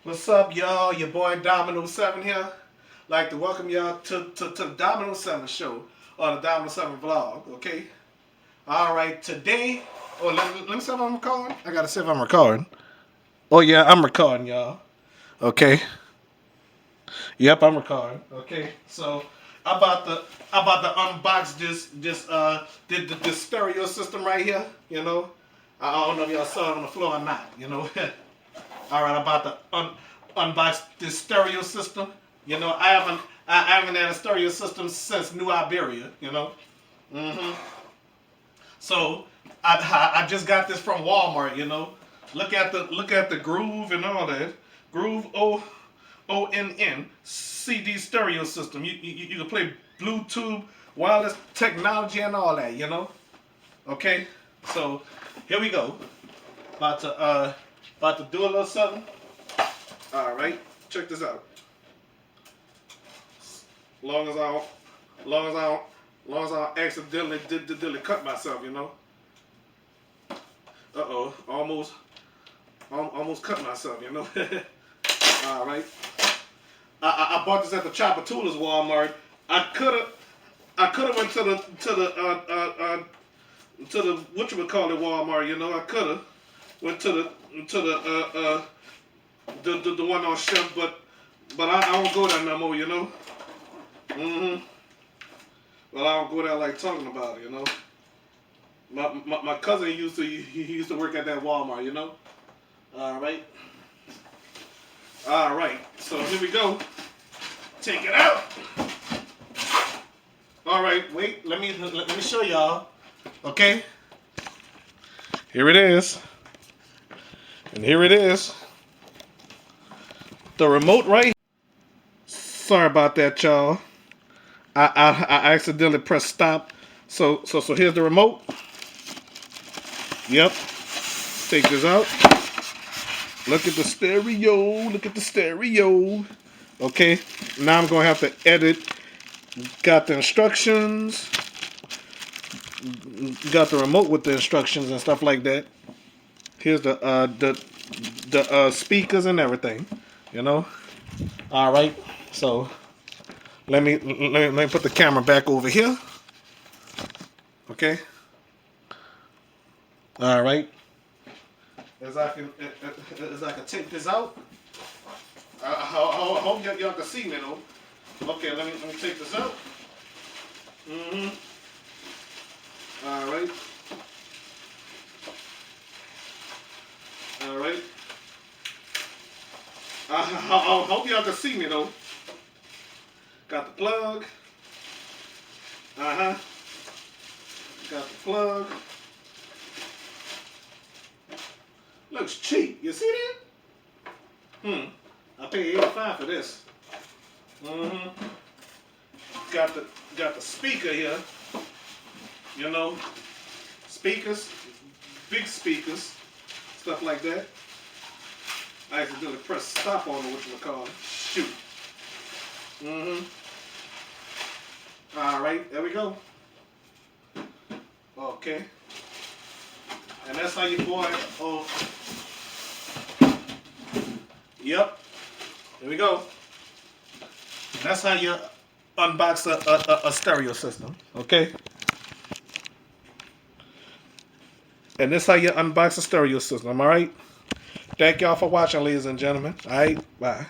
What's up, y'all? Your boy Domino 7 here. Like to welcome y'all to the Domino 7 show or the Domino 7 vlog, okay? Alright, today. Oh, let me see if I'm recording. I gotta see if I'm recording. Oh, yeah, I'm recording, y'all. Okay. Yep, I'm recording. Okay. So, I'm about to unbox this stereo system right here, you know? I don't know if y'all saw it on the floor or not, you know? Alright, I'm about to unbox this stereo system. You know, I haven't had a stereo system since New Iberia, you know. So I just got this from Walmart, you know. Look at the groove and all that. Groove ONN CD stereo system. You can play Bluetooth, wireless technology and all that, you know. Okay? So here we go. About to do a little something. Alright, check this out. Long as I don't accidentally cut myself, you know. Almost cut myself, you know. All right. I bought this at the Chopper Toolers Walmart. I could have went to the whatchamacallit Walmart, you know. I could have went to the one on Chef, but I don't go there no more, you know. Well, I don't go there like talking about it, you know. My cousin he used to work at that Walmart, you know. All right. So here we go. Take it out. All right. Wait. Let me show y'all. Okay. Here it is. And here it is. The remote right here. Sorry about that, y'all. I accidentally pressed stop. So here's the remote. Yep. Take this out. Look at the stereo. Look at the stereo. Okay. Now I'm gonna have to edit. Got the instructions. Got the remote with the instructions and stuff like that. Here's the speakers and everything. You know. All right. So let me put the camera back over here. Okay. All right. As I can take this out. I hope y'all can see me though. Okay, let me take this out. All right. All right. I hope y'all can see me though. Got the plug. Got the plug. Looks cheap. You see that? I paid $85 for this. Got the speaker here. You know, speakers, big speakers, stuff like that. I accidentally press stop on it, whatchamacallit. Shoot. All right, there we go. Okay. And that's how you boy. Oh. Yep. There we go. And that's how you unbox a stereo system. Okay. And this how you unbox a stereo system. All right. Thank y'all for watching, ladies and gentlemen. All right. Bye.